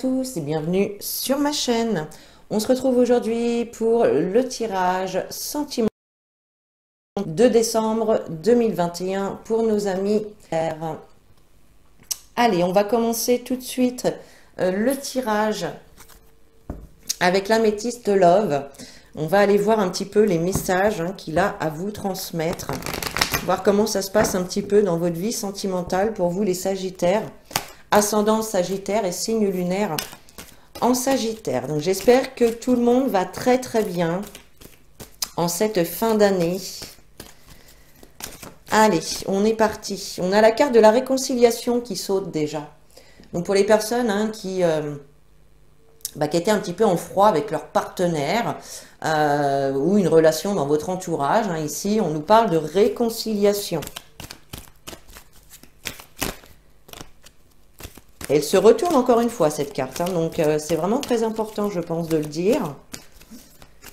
tous et bienvenue sur ma chaîne. On se retrouve aujourd'hui pour le tirage sentiment de décembre 2021 pour nos amis R. Allez, on va commencer tout de suite le tirage avec l'améthyste Love. On va aller voir un petit peu les messages qu'il a à vous transmettre. Voir comment ça se passe un petit peu dans votre vie sentimentale pour vous les Sagittaires. Ascendant Sagittaire et signe lunaire en Sagittaire. Donc j'espère que tout le monde va très très bien en cette fin d'année. Allez, on est parti. On a la carte de la réconciliation qui saute déjà. Donc pour les personnes qui étaient un petit peu en froid avec leur partenaire ou une relation dans votre entourage. Ici, on nous parle de réconciliation. Elle se retourne encore une fois, cette carte. Donc, c'est vraiment très important, je pense, de le dire.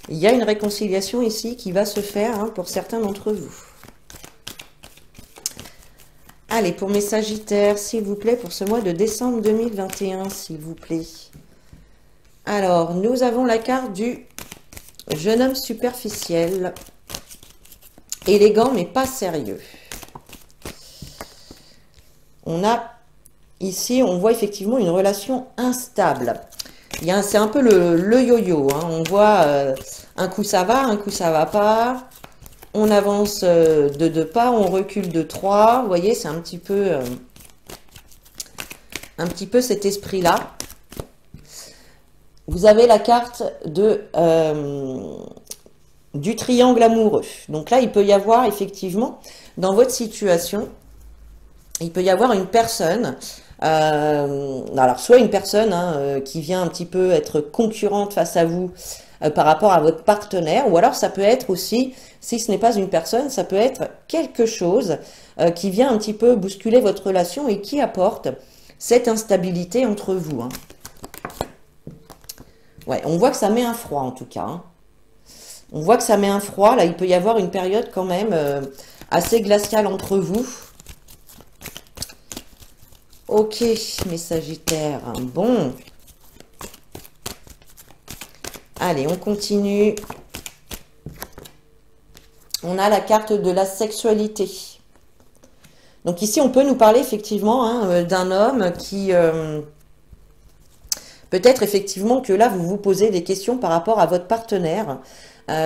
Il y a une réconciliation ici qui va se faire pour certains d'entre vous. Allez, pour mes Sagittaires, s'il vous plaît, pour ce mois de décembre 2021, s'il vous plaît. Alors, nous avons la carte du jeune homme superficiel, élégant mais pas sérieux. Ici, on voit effectivement une relation instable. C'est un peu le yo-yo. On voit un coup ça va pas. On avance de 2 pas, on recule de 3. Vous voyez, c'est un petit peu cet esprit-là. Vous avez la carte du triangle amoureux. Donc là, il peut y avoir effectivement, dans votre situation, il peut y avoir une personne, alors soit une personne qui vient un petit peu être concurrente face à vous par rapport à votre partenaire, ou alors ça peut être aussi, si ce n'est pas une personne, ça peut être quelque chose qui vient un petit peu bousculer votre relation et qui apporte cette instabilité entre vous. Ouais, on voit que ça met un froid en tout cas. On voit que ça met un froid, là il peut y avoir une période quand même assez glaciale entre vous. Ok, mes Sagittaires, bon. Allez, on continue. On a la carte de la sexualité. Donc ici, on peut nous parler effectivement d'un homme qui... peut-être effectivement que là, vous vous posez des questions par rapport à votre partenaire.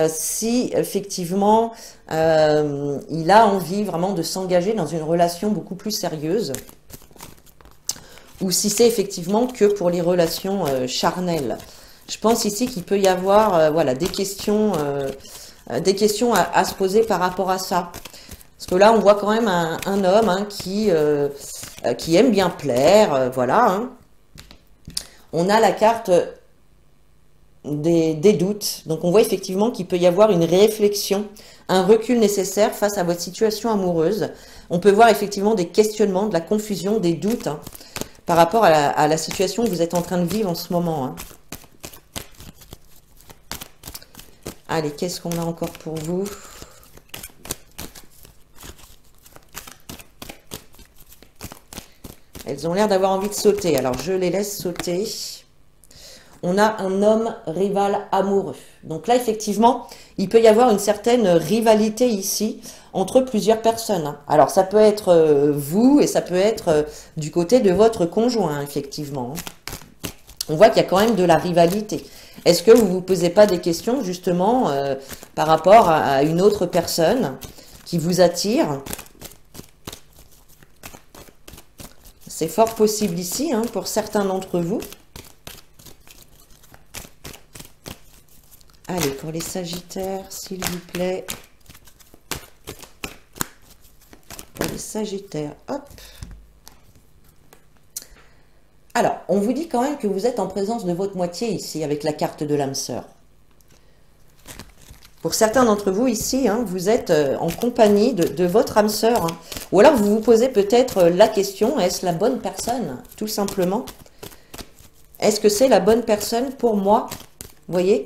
Si effectivement, il a envie vraiment de s'engager dans une relation beaucoup plus sérieuse. Ou si c'est effectivement que pour les relations charnelles. Je pense ici qu'il peut y avoir des questions à se poser par rapport à ça. Parce que là, on voit quand même un homme qui aime bien plaire, On a la carte des doutes. Donc, on voit effectivement qu'il peut y avoir une réflexion, un recul nécessaire face à votre situation amoureuse. On peut voir effectivement des questionnements, de la confusion, des doutes par rapport à la situation que vous êtes en train de vivre en ce moment. Allez, qu'est-ce qu'on a encore pour vous? Elles ont l'air d'avoir envie de sauter. Alors, je les laisse sauter. On a un homme rival amoureux. Donc là, effectivement, il peut y avoir une certaine rivalité ici entre plusieurs personnes. Alors, ça peut être vous et ça peut être du côté de votre conjoint, effectivement. On voit qu'il y a quand même de la rivalité. Est-ce que vous ne vous posez pas des questions, justement, par rapport à une autre personne qui vous attire? C'est fort possible ici, pour certains d'entre vous. Allez, pour les Sagittaires, s'il vous plaît. Pour les Sagittaires, hop. Alors, on vous dit quand même que vous êtes en présence de votre moitié ici, avec la carte de l'âme sœur. Pour certains d'entre vous ici, vous êtes en compagnie de votre âme sœur. Ou alors, vous vous posez peut-être la question, est-ce la bonne personne, tout simplement? Est-ce que c'est la bonne personne pour moi? Vous voyez?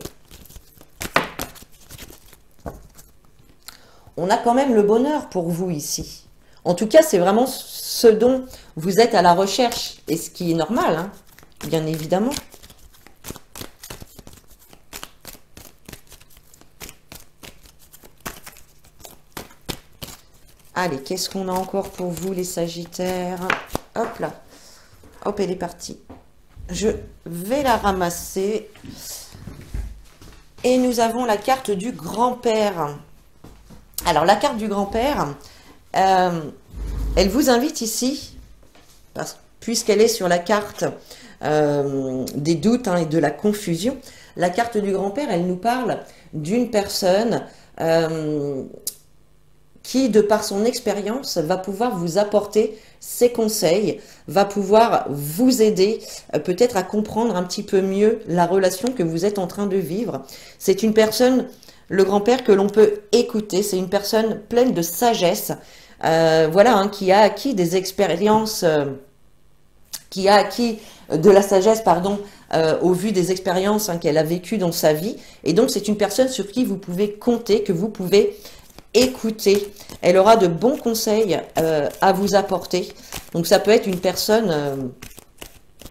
On a quand même le bonheur pour vous ici. En tout cas, c'est vraiment ce dont vous êtes à la recherche, et ce qui est normal. bien évidemment. Allez, qu'est-ce qu'on a encore pour vous, les Sagittaires? Hop là. Hop, elle est partie. Je vais la ramasser. Et nous avons la carte du grand-père. Alors, la carte du grand-père, elle vous invite ici, puisqu'elle est sur la carte des doutes et de la confusion. La carte du grand-père, elle nous parle d'une personne qui, de par son expérience, va pouvoir vous apporter ses conseils, va pouvoir vous aider peut-être à comprendre un petit peu mieux la relation que vous êtes en train de vivre. C'est une personne, le grand-père, que l'on peut écouter. C'est une personne pleine de sagesse, voilà, hein, qui a acquis des expériences, qui a acquis de la sagesse, pardon, au vu des expériences hein, qu'elle a vécues dans sa vie. Et donc, c'est une personne sur qui vous pouvez compter, que vous pouvez écoutez, elle aura de bons conseils à vous apporter. Donc ça peut être une personne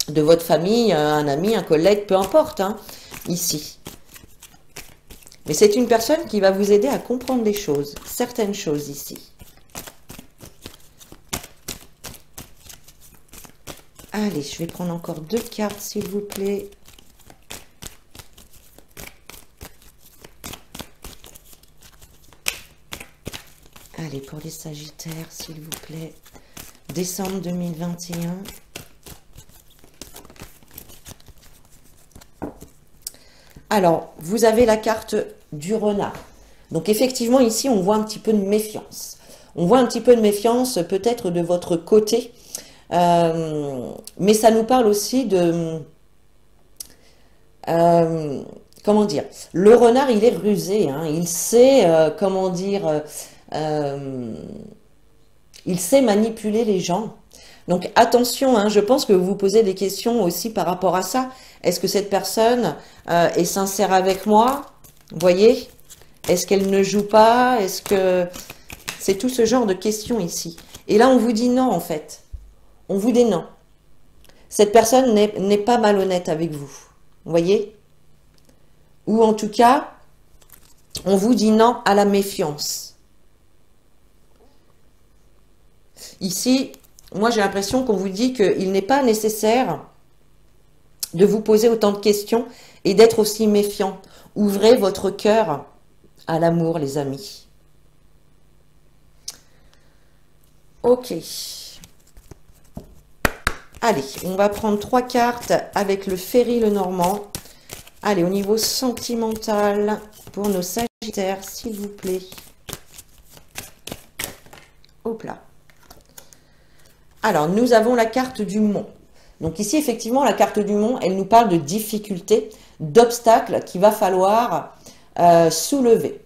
de votre famille, un ami, un collègue, peu importe, hein, ici. Mais c'est une personne qui va vous aider à comprendre des choses, certaines choses ici. Allez, je vais prendre encore 2 cartes, s'il vous plaît. Allez, pour les Sagittaires, s'il vous plaît. Décembre 2021. Alors, vous avez la carte du renard. Donc, effectivement, ici, on voit un petit peu de méfiance. On voit un petit peu de méfiance, peut-être de votre côté. Mais ça nous parle aussi de... comment dire? Le renard, il est rusé. Hein, il sait, comment dire... il sait manipuler les gens. Donc attention, hein, je pense que vous vous posez des questions aussi par rapport à ça. Est-ce que cette personne est sincère avec moi? Vous voyez? Est-ce qu'elle ne joue pas? Est-ce que... C'est tout ce genre de questions ici. Et là, on vous dit non, en fait. On vous dit non. Cette personne n'est pas malhonnête avec vous. Vous voyez? Ou en tout cas, on vous dit non à la méfiance. Ici, moi j'ai l'impression qu'on vous dit qu'il n'est pas nécessaire de vous poser autant de questions et d'être aussi méfiant. Ouvrez votre cœur à l'amour, les amis. Ok. Allez, on va prendre 3 cartes avec le Ferry le Normand. Allez, au niveau sentimental, pour nos Sagittaires, s'il vous plaît. Hop là. Alors, nous avons la carte du Mont. Donc ici, effectivement, la carte du Mont, elle nous parle de difficultés, d'obstacles qu'il va falloir soulever.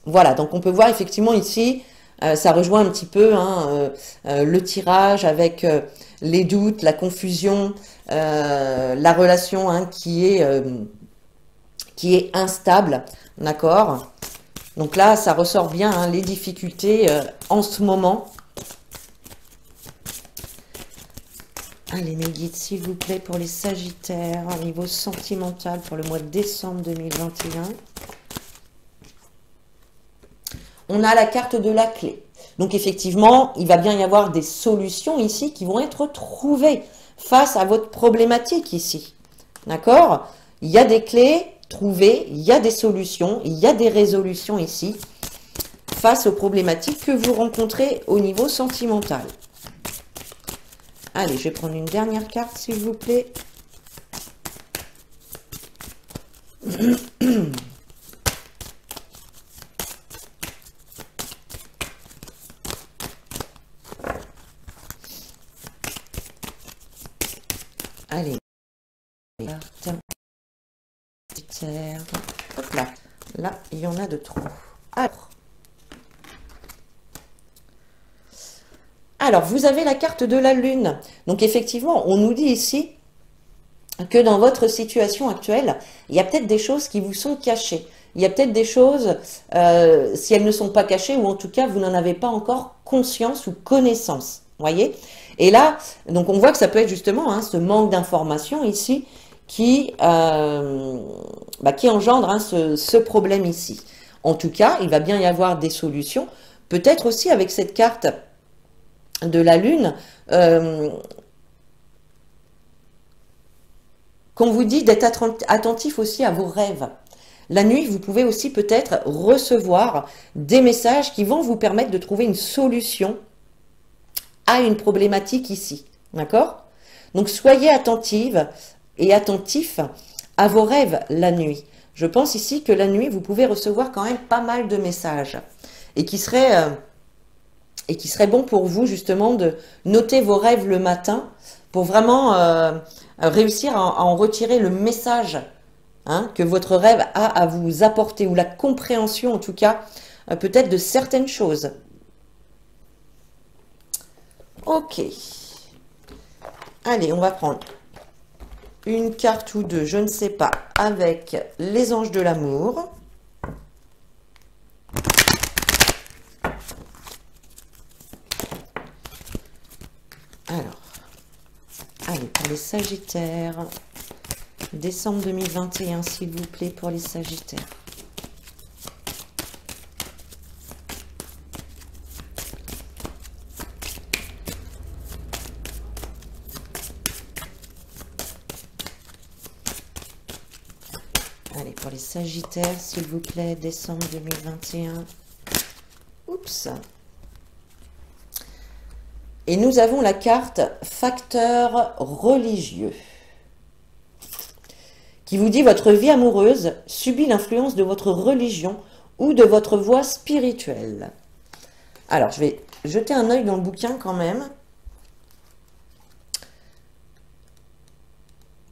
Voilà, donc on peut voir effectivement ici, ça rejoint un petit peu hein, le tirage avec les doutes, la confusion, la relation hein, qui est instable, d'accord? Donc là, ça ressort bien hein, les difficultés en ce moment. Allez, mes guides, s'il vous plaît, pour les Sagittaires, au niveau sentimental pour le mois de décembre 2021. On a la carte de la clé. Donc, effectivement, il va bien y avoir des solutions ici qui vont être trouvées face à votre problématique ici. D'accord? Il y a des clés trouvées, il y a des solutions, il y a des résolutions ici face aux problématiques que vous rencontrez au niveau sentimental. Allez, je vais prendre une dernière carte, s'il vous plaît. Allez, carte. Hop là. Là, il y en a de trop. Alors, vous avez la carte de la Lune. Donc, effectivement, on nous dit ici que dans votre situation actuelle, il y a peut-être des choses qui vous sont cachées. Il y a peut-être des choses, si elles ne sont pas cachées, ou en tout cas, vous n'en avez pas encore conscience ou connaissance. Voyez? Et là, donc on voit que ça peut être justement hein, ce manque d'information ici qui engendre hein, ce problème ici. En tout cas, il va bien y avoir des solutions. Peut-être aussi avec cette carte de la Lune, qu'on vous dit d'être attentif aussi à vos rêves. La nuit, vous pouvez aussi peut-être recevoir des messages qui vont vous permettre de trouver une solution à une problématique ici. D'accord? Donc, soyez attentive et attentif à vos rêves la nuit. Je pense ici que la nuit, vous pouvez recevoir quand même pas mal de messages et qui serait bon pour vous justement de noter vos rêves le matin pour vraiment réussir à en retirer le message hein, que votre rêve a à vous apporter, ou la compréhension en tout cas peut-être de certaines choses. Ok. Allez, on va prendre une carte ou deux, je ne sais pas, avec les anges de l'amour. Alors, allez, pour les Sagittaires, décembre 2021, s'il vous plaît, pour les Sagittaires. Allez, pour les Sagittaires, s'il vous plaît, décembre 2021. Oups. Et nous avons la carte facteur religieux qui vous dit votre vie amoureuse subit l'influence de votre religion ou de votre voie spirituelle. Alors, je vais jeter un œil dans le bouquin quand même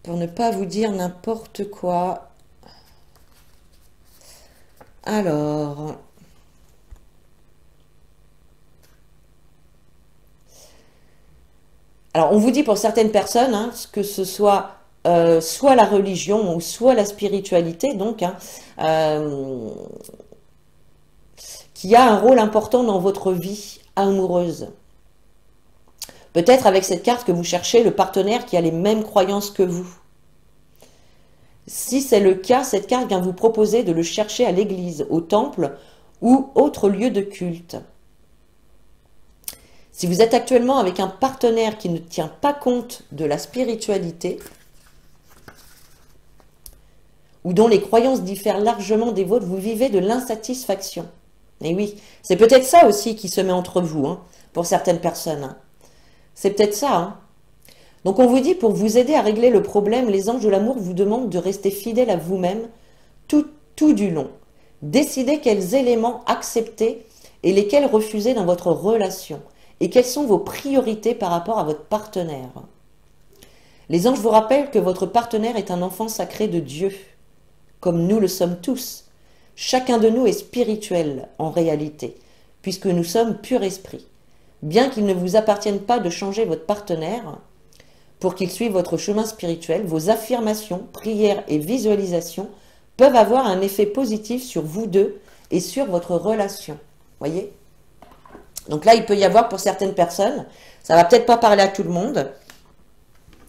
pour ne pas vous dire n'importe quoi. Alors... Alors, on vous dit pour certaines personnes, hein, que ce soit soit la religion ou soit la spiritualité, donc, hein, qui a un rôle important dans votre vie amoureuse. Peut-être avec cette carte que vous cherchez le partenaire qui a les mêmes croyances que vous. Si c'est le cas, cette carte vient vous proposer de le chercher à l'église, au temple ou autre lieu de culte. Si vous êtes actuellement avec un partenaire qui ne tient pas compte de la spiritualité ou dont les croyances diffèrent largement des vôtres, vous vivez de l'insatisfaction. Et oui, c'est peut-être ça aussi qui se met entre vous, hein, pour certaines personnes. Hein. C'est peut-être ça. Hein. Donc on vous dit, pour vous aider à régler le problème, les anges de l'amour vous demandent de rester fidèle à vous-même tout du long. Décidez quels éléments accepter et lesquels refuser dans votre relation. Et quelles sont vos priorités par rapport à votre partenaire. Les anges vous rappellent que votre partenaire est un enfant sacré de Dieu, comme nous le sommes tous. Chacun de nous est spirituel en réalité, puisque nous sommes pur esprit. Bien qu'il ne vous appartienne pas de changer votre partenaire, pour qu'il suive votre chemin spirituel, vos affirmations, prières et visualisations peuvent avoir un effet positif sur vous deux et sur votre relation. Voyez ? Donc là, il peut y avoir pour certaines personnes, ça va peut-être pas parler à tout le monde,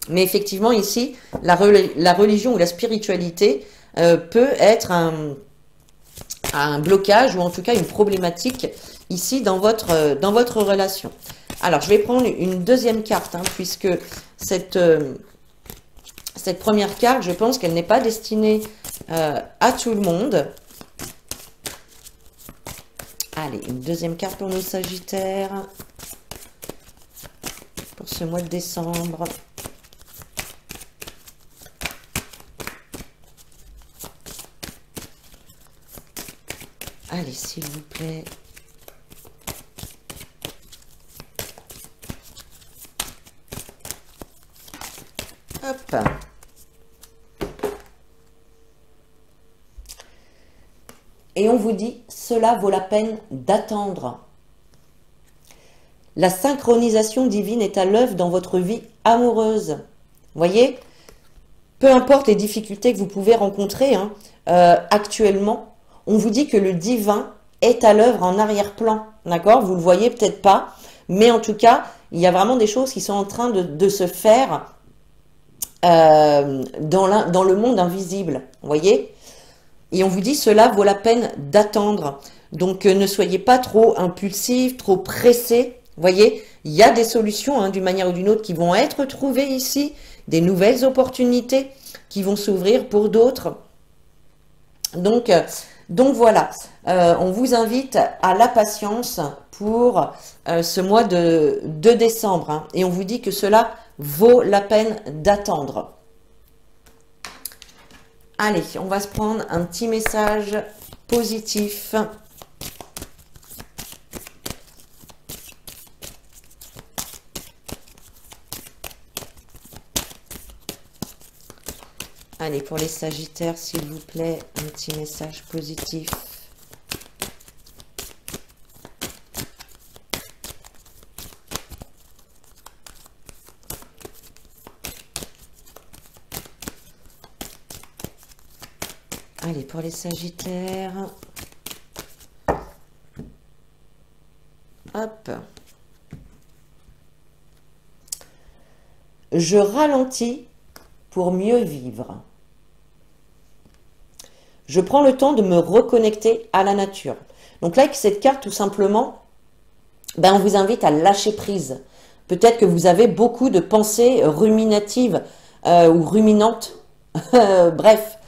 mais effectivement ici, la religion ou la spiritualité peut être un blocage ou en tout cas une problématique ici dans votre relation. Alors, je vais prendre une deuxième carte, hein, puisque cette première carte, je pense qu'elle n'est pas destinée à tout le monde. Allez, une deuxième carte pour nos Sagittaires. Pour ce mois de décembre. Allez, s'il vous plaît. Hop. Et on vous dit, cela vaut la peine d'attendre. La synchronisation divine est à l'œuvre dans votre vie amoureuse. Voyez, peu importe les difficultés que vous pouvez rencontrer hein, actuellement, on vous dit que le divin est à l'œuvre en arrière-plan. D'accord? Vous ne le voyez peut-être pas, mais en tout cas, il y a vraiment des choses qui sont en train de se faire dans le monde invisible, vous voyez? Et on vous dit, cela vaut la peine d'attendre. Donc, ne soyez pas trop impulsif, trop pressé. Vous voyez, il y a des solutions, hein, d'une manière ou d'une autre, qui vont être trouvées ici, des nouvelles opportunités qui vont s'ouvrir pour d'autres. Donc voilà, on vous invite à la patience pour ce mois de décembre, hein, et on vous dit que cela vaut la peine d'attendre. Allez, on va se prendre un petit message positif. Allez, pour les Sagittaires, s'il vous plaît, un petit message positif. Allez, pour les Sagittaires. Hop. Je ralentis pour mieux vivre. Je prends le temps de me reconnecter à la nature. Donc là, avec cette carte, tout simplement, ben, on vous invite à lâcher prise. Peut-être que vous avez beaucoup de pensées ruminatives ou ruminantes. Bref,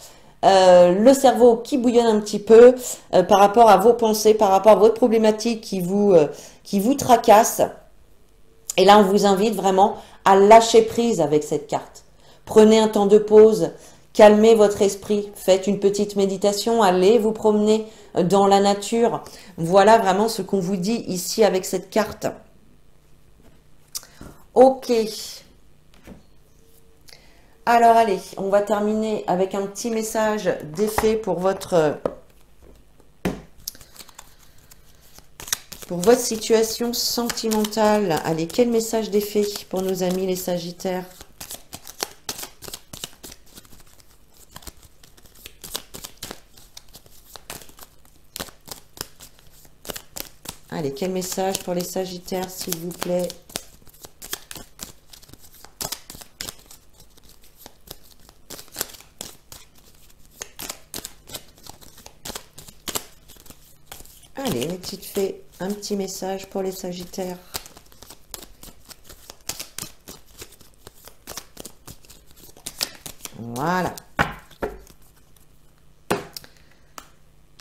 le cerveau qui bouillonne un petit peu par rapport à vos pensées, par rapport à votre problématique qui vous tracasse. Et là, on vous invite vraiment à lâcher prise avec cette carte. Prenez un temps de pause, calmez votre esprit, faites une petite méditation, allez vous promener dans la nature. Voilà vraiment ce qu'on vous dit ici avec cette carte. Ok. Alors allez, on va terminer avec un petit message d'effet pour votre situation sentimentale. Allez, quel message d'effet pour nos amis les Sagittaires? Allez, quel message pour les Sagittaires, s'il vous plaît? Allez, mes petites fées, un petit message pour les Sagittaires. Voilà.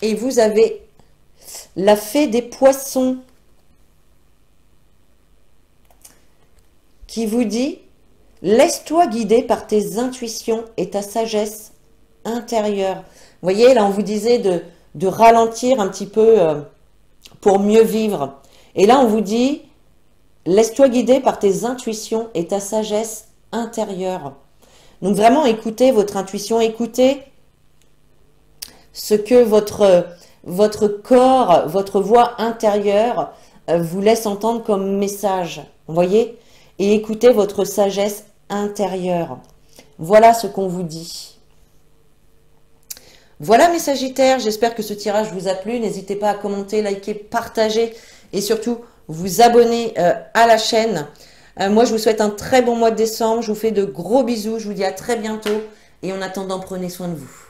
Et vous avez la fée des poissons qui vous dit « Laisse-toi guider par tes intuitions et ta sagesse intérieure. » Vous voyez, là, on vous disait de ralentir un petit peu pour mieux vivre. Et là, on vous dit « Laisse-toi guider par tes intuitions et ta sagesse intérieure. » Donc, vraiment, écoutez votre intuition, écoutez ce que votre corps, votre voix intérieure vous laisse entendre comme message. Vous voyez? Et écoutez votre sagesse intérieure. Voilà ce qu'on vous dit. Voilà mes Sagittaires, j'espère que ce tirage vous a plu. N'hésitez pas à commenter, liker, partager et surtout vous abonner à la chaîne. Moi, je vous souhaite un très bon mois de décembre. Je vous fais de gros bisous. Je vous dis à très bientôt. Et en attendant, prenez soin de vous.